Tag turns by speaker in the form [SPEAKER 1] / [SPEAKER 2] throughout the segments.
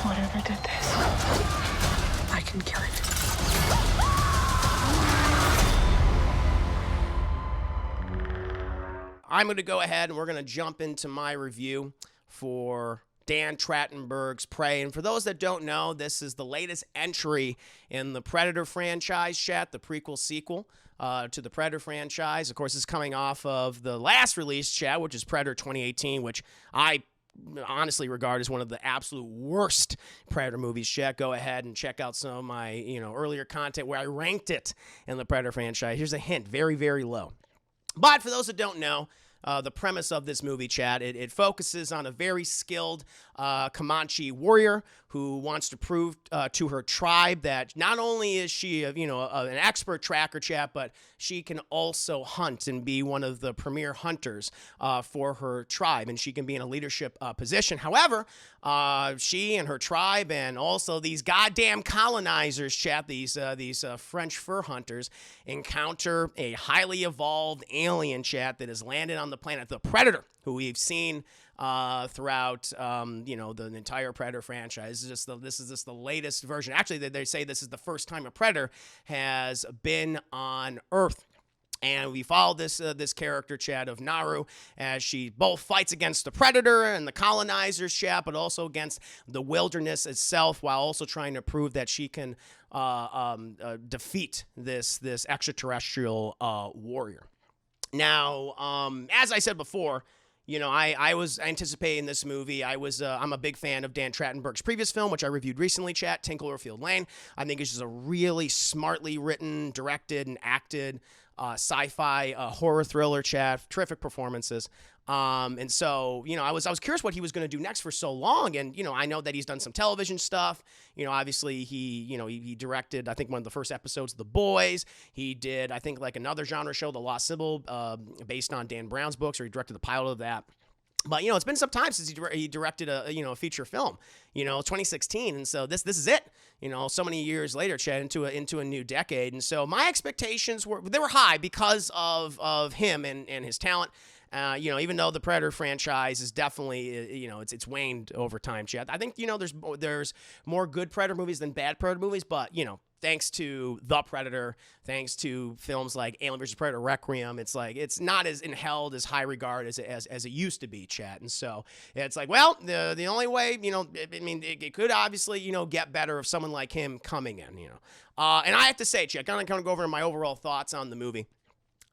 [SPEAKER 1] Whatever did this, I can kill it.
[SPEAKER 2] I'm going to go ahead and we're going to jump into my review for Dan Trachtenberg's Prey. And for those that don't know, this is the latest entry in the Predator franchise, chat, the prequel sequel to the Predator franchise. Of course, it's coming off of the last release, chat, which is Predator 2018, which I honestly regard as one of the absolute worst Predator movies. Chat, go ahead and check out some of my earlier content where I ranked it in the Predator franchise. Here's a hint, very, very low. But for those that don't know, the premise of this movie, chat, it focuses on a very skilled Comanche warrior who wants to prove to her tribe that not only is she, an expert tracker, chat, but she can also hunt and be one of the premier hunters for her tribe, and she can be in a leadership position. However, she and her tribe and also these goddamn colonizers, chat, these French fur hunters, encounter a highly evolved alien, chat, that has landed on the planet, the Predator, who we've seen throughout, the entire Predator franchise. This is just the latest version. Actually, they say this is the first time a Predator has been on Earth. And we follow this character, chat, of Naru, as she both fights against the Predator and the colonizers, chat, but also against the wilderness itself, while also trying to prove that she can defeat this extraterrestrial warrior. Now, as I said before, I was anticipating this movie. I'm a big fan of Dan Trachtenberg's previous film, which I reviewed recently, chat, 10 Cloverfield Lane. I think it's just a really smartly written, directed, and acted sci-fi horror thriller, chat. Terrific performances. And so, I was curious what he was going to do next for so long. And, I know that he's done some television stuff. Obviously he directed, I think, one of the first episodes of The Boys. He did, I think, like another genre show, The Lost Sybil, based on Dan Brown's books, or he directed the pilot of that. But, it's been some time since he directed a feature film, 2016. And so this is it, so many years later, Chad, into a new decade. And so my expectations were high because of him and his talent. Even though the Predator franchise is definitely, it's waned over time, Chad. I think, there's more good Predator movies than bad Predator movies, but, thanks to The Predator, thanks to films like Alien vs. Predator Requiem, it's like, it's not as held as high regard as it used to be, chat. And so it's like, well, the only way, it could obviously, get better if someone like him coming in, and I have to say, chat, kind of go over my overall thoughts on the movie.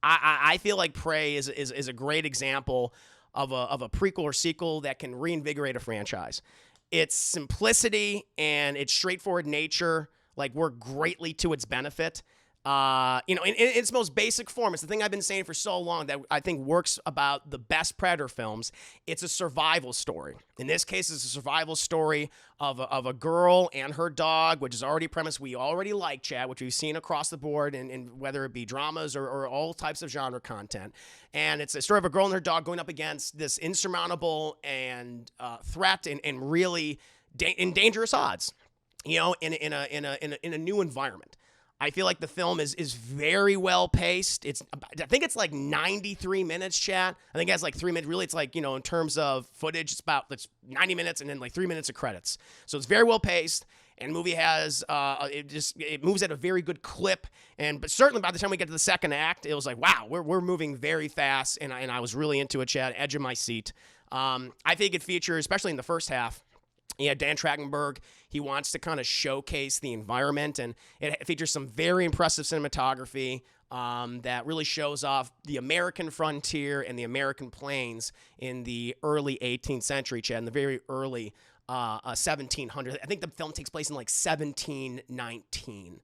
[SPEAKER 2] I feel like Prey is a great example of a prequel or sequel that can reinvigorate a franchise. Its simplicity and its straightforward nature work greatly to its benefit. In its most basic form, it's the thing I've been saying for so long that I think works about the best Predator films. It's a survival story. In this case, it's a survival story of a girl and her dog, which is already a premise we already like, Chad, which we've seen across the board, and whether it be dramas or all types of genre content. And it's a story of a girl and her dog going up against this insurmountable and threat and really in dangerous odds, in a new environment. I feel like the film is very well paced. I think it's like 93 minutes, chat. I think it has like 3 minutes. Really, it's like, in terms of footage, it's 90 minutes and then like 3 minutes of credits. So it's very well paced. And the movie has, it moves at a very good clip. But certainly by the time we get to the second act, it was like, wow, we're moving very fast. And I was really into it, chat, edge of my seat. I think it features, especially in the first half, Dan Trachtenberg, he wants to kind of showcase the environment, and it features some very impressive cinematography that really shows off the American frontier and the American plains in the early 18th century, Chad, in the very early 1700s. I think the film takes place in like 1719.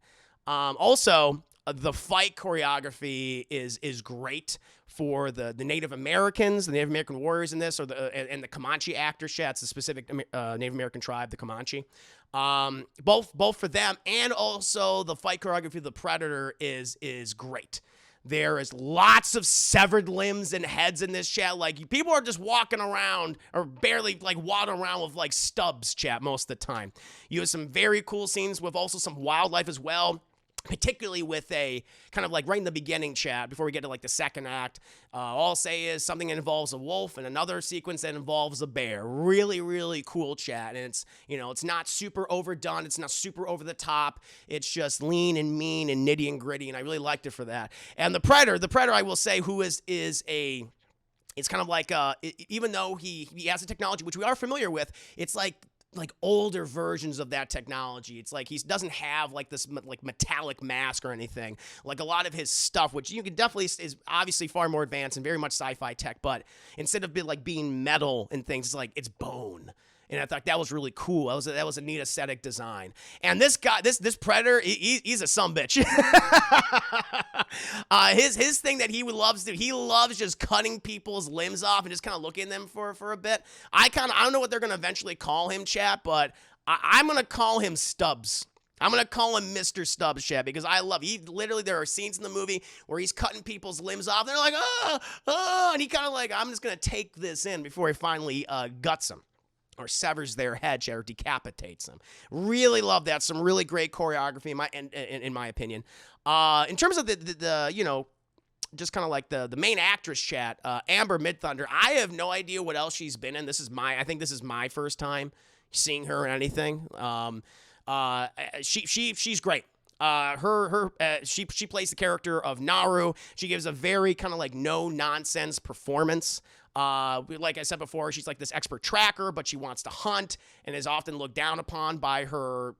[SPEAKER 2] Also, the fight choreography is great for the Native Americans, the Native American warriors in this, and the Comanche actors. Yeah, it's a specific Native American tribe, the Comanche. Both for them, and also the fight choreography of the Predator is great. There is lots of severed limbs and heads in this, chat. Like, people are just walking around or barely walking around with stubs, chat, most of the time. You have some very cool scenes with also some wildlife as well. particularly with a kind of like right in the beginning, chat, before we get to like the second act. All I'll say is something that involves a wolf and another sequence that involves a bear. Really, really cool, chat. And it's, it's not super overdone. It's not super over the top. It's just lean and mean and nitty and gritty. And I really liked it for that. And the Predator, I will say, who is it's kind of like, even though he has a technology, which we are familiar with, it's like older versions of that technology. It's like he doesn't have like this like metallic mask or anything. Like a lot of his stuff, which you can definitely is obviously far more advanced and very much sci-fi tech, but instead of being metal and things, it's like it's bone. And I thought that was really cool. That was a neat aesthetic design. And this guy, this Predator, he's a sumbitch. His thing that he loves to do, he loves just cutting people's limbs off and just kind of looking at them for a bit. I don't know what they're going to eventually call him, chat, but I'm going to call him Stubbs. I'm going to call him Mr. Stubbs, chat, because there are scenes in the movie where he's cutting people's limbs off. They're like, and he kind of like, I'm just going to take this in before he finally guts them. Or severs their head, or decapitates them. Really love that. Some really great choreography in my opinion. In terms of the just kind of like the main actress, chat, Amber Midthunder. I have no idea what else she's been in. I think this is my first time seeing her in anything. She's great. She plays the character of Naru. She gives a very kind of like no nonsense performance. Like I said before, she's like this expert tracker, but she wants to hunt and is often looked down upon by her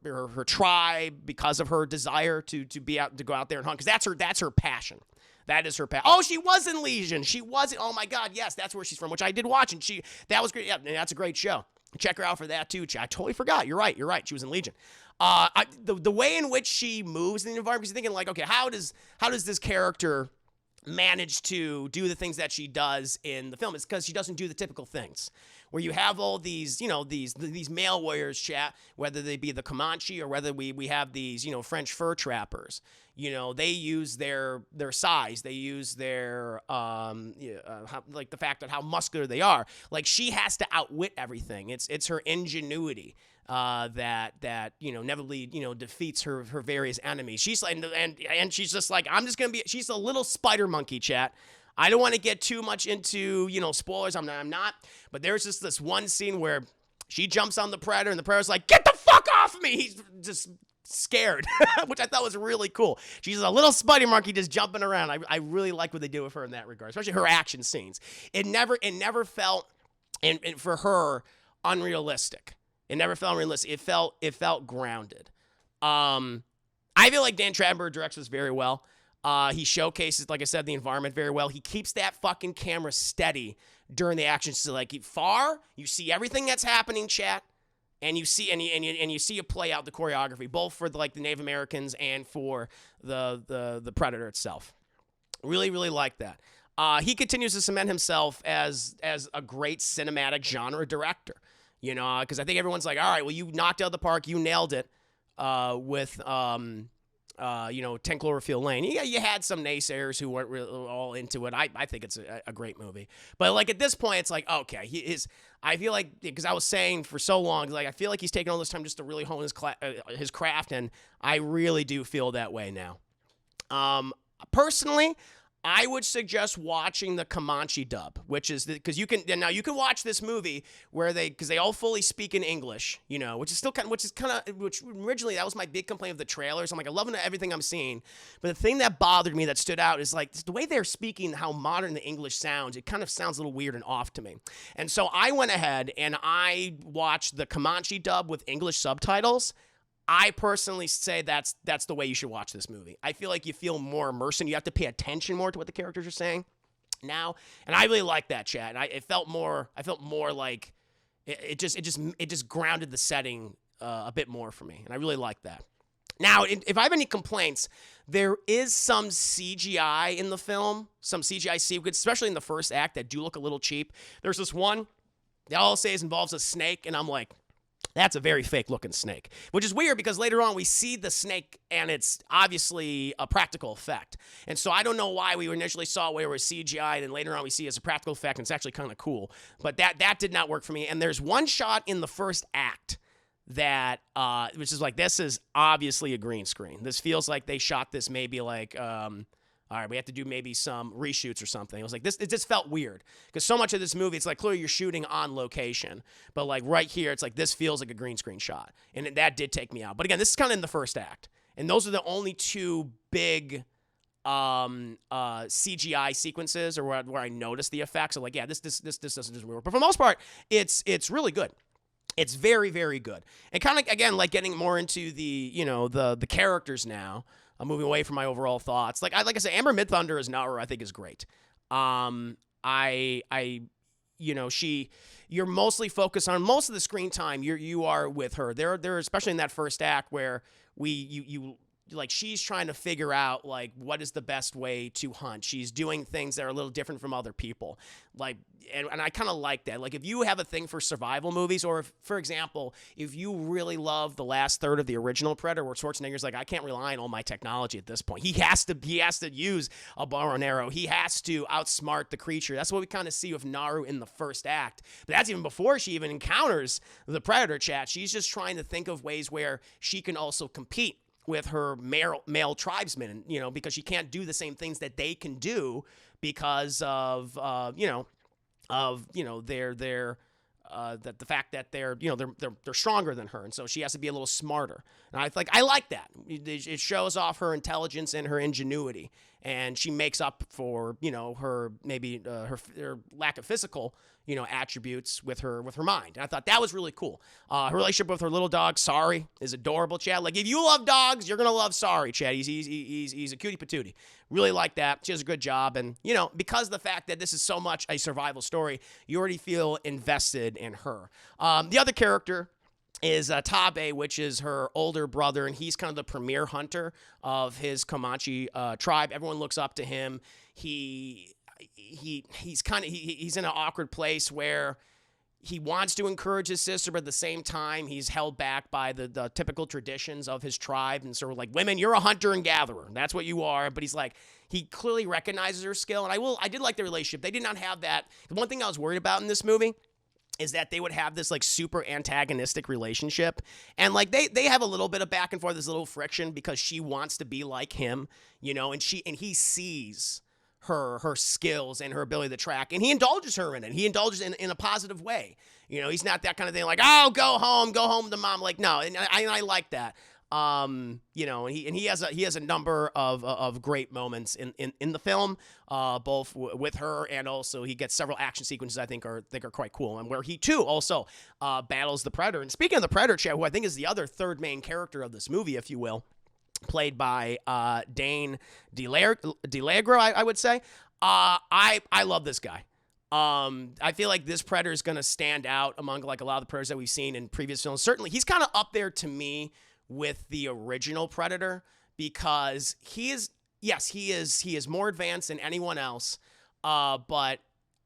[SPEAKER 2] tribe because of her desire to go out there and hunt. Because that's her passion. That is her passion. Oh, she was in Legion. She was. Oh my God, yes, that's where she's from, which I did watch, and that was great. Yeah, that's a great show. Check her out for that too. I totally forgot. You're right. She was in Legion. The way in which she moves in the environment, because you're thinking like, okay, how does this character manage to do the things that she does in the film? It's because she doesn't do the typical things where you have all these, these male warriors, chat, whether they be the Comanche or whether we have these, French fur trappers. They use their size, they use their like the fact of how muscular they are. Like she has to outwit everything. It's her ingenuity that inevitably defeats her various enemies. She's like, and she's just like, she's a little spider monkey, chat. I don't want to get too much into spoilers. I'm not. But there's just this one scene where she jumps on the Predator and the Predator's like, "Get the fuck off me!" He's just scared, which I thought was really cool. She's a little spider monkey just jumping around. I really like what they do with her in that regard, especially her action scenes. It never felt, and for her, unrealistic. It never felt unrealistic. It felt grounded. I feel like Dan Trachtenberg directs this very well. He showcases, like I said, the environment very well. He keeps that fucking camera steady during the action. So like far, you see everything that's happening, chat, and you see it play out the choreography, both for the Native Americans and for the Predator itself. Really, really like that. He continues to cement himself as a great cinematic genre director. Because I think everyone's like, all right, well, you knocked out the park, you nailed it with 10 Cloverfield Lane. You had some naysayers who weren't really all into it. I think it's a great movie. But, like, at this point, it's like, okay, I feel like, because I was saying for so long, like, I feel like he's taking all this time just to really hone his craft, and I really do feel that way now. Personally, I would suggest watching the Comanche dub, which is because you can watch this movie because they all fully speak in English, which originally that was my big complaint of the trailers. I'm like, I love everything I'm seeing, but the thing that bothered me, that stood out, is like the way they're speaking, how modern the English sounds. It kind of sounds a little weird and off to me, and so I went ahead and I watched the Comanche dub with English subtitles. I personally say that's the way you should watch this movie. I feel like you feel more immersed and you have to pay attention more to what the characters are saying now, and I really like that, chat. And I felt more like it just grounded the setting a bit more for me, and I really like that. Now, if I have any complaints, there is some CGI in the film, some CGI sequences, especially in the first act, that do look a little cheap. There's this one that all I'll say involves a snake, and I'm like, that's a very fake-looking snake, which is weird because later on we see the snake and it's obviously a practical effect. And so I don't know why we initially saw it where it was CGI, and later on we see it as a practical effect, and it's actually kind of cool. But that did not work for me. And there's one shot in the first act that which is like, this is obviously a green screen. This feels like they shot this maybe like all right, we have to do maybe some reshoots or something. It was like this. It just felt weird because so much of this movie, it's like clearly you're shooting on location, but like right here, it's like this feels like a green screen shot, and that did take me out. But again, this is kind of in the first act, and those are the only two big CGI sequences or where I noticed the effects. So like, yeah, this doesn't work. But for the most part, it's really good. It's very, very good. And kind of, again, like getting more into the, the characters now. I'm moving away from my overall thoughts. Like I said, Amber Midthunder as Naru, I think, is great. You're mostly focused on most of the screen time. You are with her. There, especially in that first act where like she's trying to figure out like what is the best way to hunt. She's doing things that are a little different from other people. Like, and I kind of like that. Like if you have a thing for survival movies, or if, for example, if you really love the last third of the original Predator, where Schwarzenegger's like, I can't rely on all my technology at this point. He has to use a bow and arrow. He has to outsmart the creature. That's what we kind of see with Naru in the first act. But that's even before she even encounters the Predator, chat. She's just trying to think of ways where she can also compete with her male tribesmen, because she can't do the same things that they can do because of the fact that they're stronger than her, and so she has to be a little smarter. And I like that. It shows off her intelligence and her ingenuity, and she makes up for her maybe her lack of physical attributes with her mind. And I thought that was really cool. Her relationship with her little dog, Sorry, is adorable, Chad. Like if you love dogs, you're gonna love Sorry, Chad. He's a cutie patootie. Really like that. She does a good job, and because of the fact that this is so much a survival story, you already feel invested in her. The other character is Tabe, which is her older brother, and he's kind of the premier hunter of his Comanche tribe. Everyone looks up to him. He's in an awkward place where he wants to encourage his sister, but at the same time, he's held back by the typical traditions of his tribe. And so we're like, women, you're a hunter and gatherer. That's what you are. But he's like, he clearly recognizes her skill. And I did like the relationship. They did not have that. The one thing I was worried about in this movie is that they would have this like super antagonistic relationship. And like they have a little bit of back and forth, this little friction because she wants to be like him, and he sees her skills and her ability to track, and he indulges her in it. He indulges in a positive way. He's not that kind of thing like, oh, go home to mom. Like, no, and I like that. And he has a number of great moments in the film, both with her, and also he gets several action sequences I think are quite cool, and where he too also battles the Predator. And speaking of the Predator, Chad, who I think is the other third main character of this movie, if you will, played by Dane DiLiegro, I would say. I love this guy. I feel like this Predator is going to stand out among like a lot of the Predators that we've seen in previous films. Certainly, he's kind of up there to me with the original Predator because he is more advanced than anyone else. But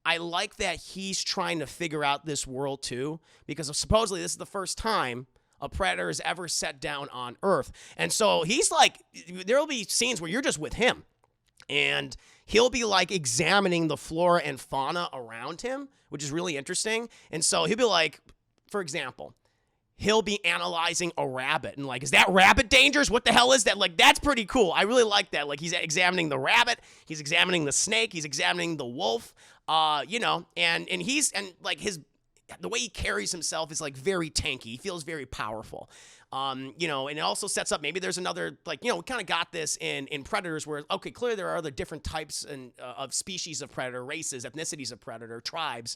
[SPEAKER 2] I like that he's trying to figure out this world too, because supposedly this is the first time a Predator is ever set down on Earth. And so he's like, there'll be scenes where you're just with him and he'll be like examining the flora and fauna around him, which is really interesting. And so he'll be like, for example, he'll be analyzing a rabbit and like, is that rabbit dangerous? What the hell is that? Like, that's pretty cool. I really like that. Like, he's examining the rabbit, he's examining the snake, he's examining the wolf, and the way he carries himself is like very tanky. He feels very powerful. And it also sets up, maybe there's another, we kind of got this in Predators where, okay, clearly there are other different types of species of Predator, races, ethnicities of Predator, tribes.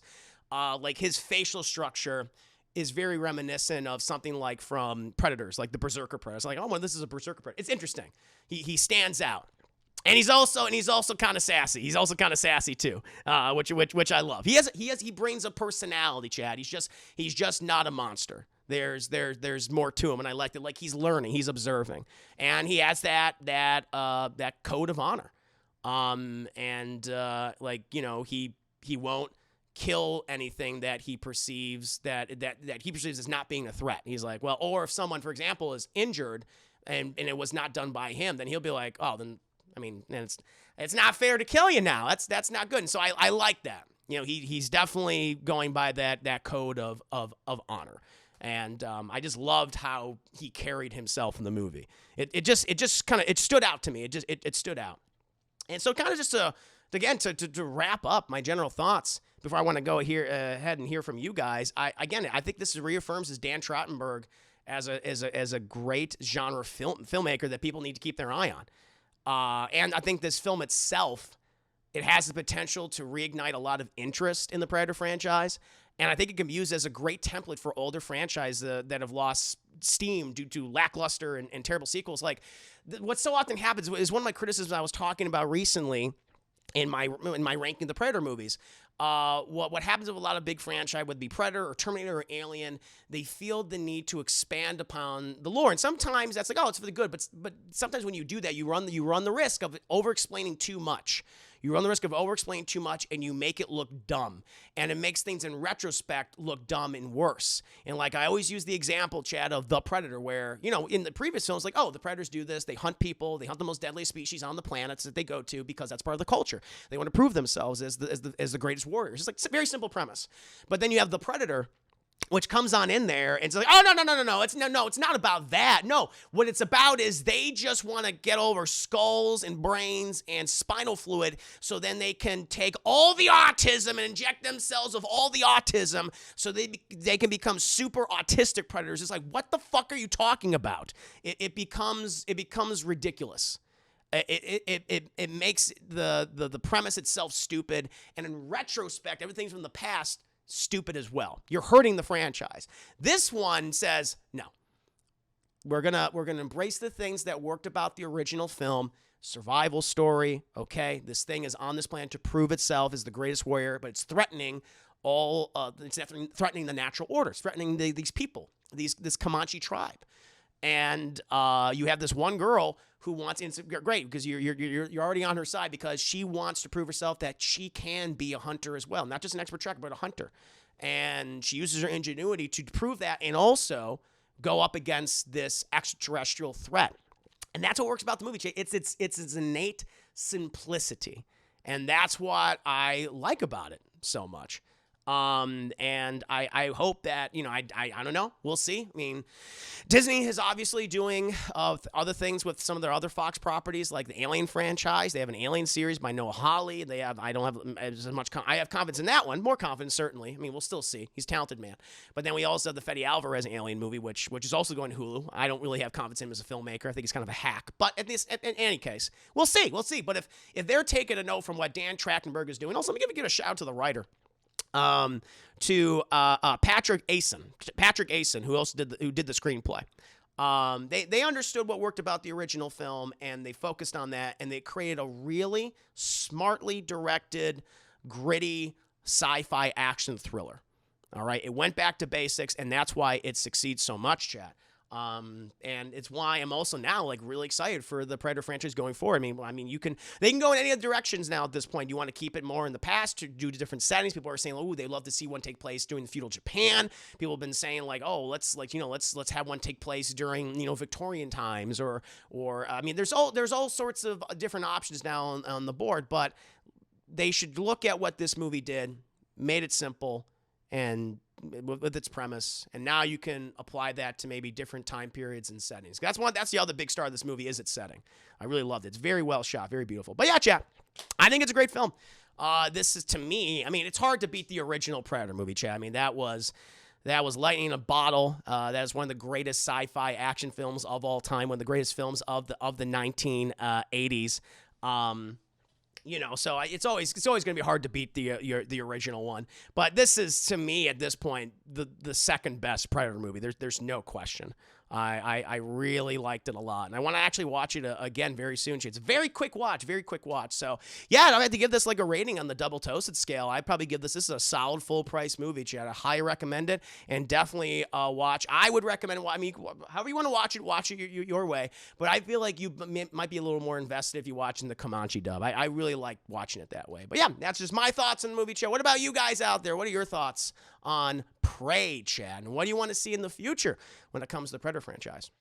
[SPEAKER 2] Like his facial structure is very reminiscent of something like from Predators, like the Berserker Predators. Like, oh, well, this is a Berserker Predator. It's interesting. He stands out. And he's also kind of sassy. He's also kind of sassy too, which I love. He brings a personality, Chad. He's just not a monster. There's more to him, and I like it. Like he's learning, he's observing, and he has that code of honor. He won't kill anything that he perceives that he perceives as not being a threat. He's like, well, or if someone, for example, is injured and it was not done by him, then he'll be like, oh, then. I mean, it's not fair to kill you now. That's not good. And so I like that. He's definitely going by that code of honor. And I just loved how he carried himself in the movie. It just kind of stood out to me. It stood out. And so kind of just to wrap up my general thoughts before I want to go ahead and hear from you guys. I think this reaffirms as Dan Trachtenberg as a great genre filmmaker that people need to keep their eye on. And I think this film itself, it has the potential to reignite a lot of interest in the Predator franchise. And I think it can be used as a great template for older franchises that have lost steam due to lackluster and terrible sequels. Like what so often happens is one of my criticisms I was talking about recently in my ranking of the Predator movies. What happens with a lot of big franchise, would be Predator or Terminator or Alien, they feel the need to expand upon the lore, and sometimes that's like, oh, it's for the good, but sometimes when you do that, you run the risk of over-explaining too much. You run the risk of over-explaining too much, and you make it look dumb. And it makes things in retrospect look dumb and worse. And like I always use the example, Chad, of The Predator, where, in the previous films, like, oh, the Predators do this. They hunt people. They hunt the most deadly species on the planets that they go to because that's part of the culture. They want to prove themselves as the greatest warriors. It's like a very simple premise. But then you have The Predator, which comes on in there and it's like, oh, no. It's not about that. No, what it's about is they just want to get over skulls and brains and spinal fluid so then they can take all the autism and inject themselves with all the autism so they can become super autistic predators. It's like, what the fuck are you talking about? It becomes ridiculous. It makes the premise itself stupid, and in retrospect, everything from the past stupid as well. You're hurting the franchise. This one says, no, we're gonna embrace the things that worked about the original film. Survival story, okay? This thing is on this planet to prove itself as the greatest warrior, but it's threatening it's threatening the natural order. It's threatening these people, this Comanche tribe. And you have this one girl who wants, and it's great because you're already on her side because she wants to prove herself that she can be a hunter as well, not just an expert tracker, but a hunter. And she uses her ingenuity to prove that, and also go up against this extraterrestrial threat. And that's what works about the movie. It's its innate simplicity, and that's what I like about it so much. And I hope that, I don't know. We'll see. I mean, Disney is obviously doing other things with some of their other Fox properties, like the Alien franchise. They have an Alien series by Noah Hawley. I don't have as much, I have confidence in that one. More confidence, certainly. I mean, we'll still see. He's a talented man. But then we also have the Fede Alvarez Alien movie, which is also going to Hulu. I don't really have confidence in him as a filmmaker. I think he's kind of a hack. But in any case, we'll see. We'll see. But if they're taking a note from what Dan Trachtenberg is doing, also let me give a shout out to the writer. To Patrick Aison, who did the screenplay. They understood what worked about the original film, and they focused on that, and they created a really smartly directed, gritty sci-fi action thriller. All right, it went back to basics, and that's why it succeeds so much, chat. And it's why I'm also now like really excited for the Predator franchise going forward. I mean, they can go in any other directions now at this point. You want to keep it more in the past to do different settings. People are saying, oh, they'd love to see one take place during the feudal Japan. People have been saying like, oh, let's have one take place during, Victorian times or I mean, there's all sorts of different options now on the board, but they should look at what this movie did, made it simple, and with its premise, and now you can apply that to maybe different time periods and settings. That's the other big star of this movie is its setting. I really loved it. It's very well shot, very beautiful. But yeah, chat, I think it's a great film. This is, to me, I mean, it's hard to beat the original Predator movie, chat. I mean, that was lightning in a bottle. That is one of the greatest sci-fi action films of all time, one of the greatest films of the 1980s. So it's always going to be hard to beat the original one. But this is, to me, at this point, the second best Predator movie. There's no question. I really liked it a lot, and I want to actually watch it again very soon. It's a very quick watch. So yeah, I have to give this like a rating on the double toasted scale. I'd probably give this is a solid full price movie, Chad. I highly recommend it, and definitely watch. I would recommend. I mean, however you want to watch it your way. But I feel like you might be a little more invested if you watch in the Comanche dub. I really like watching it that way. But yeah, that's just my thoughts on the movie, Chad. What about you guys out there? What are your thoughts on Prey, Chad? And what do you want to see in the future when it comes to the Predator franchise?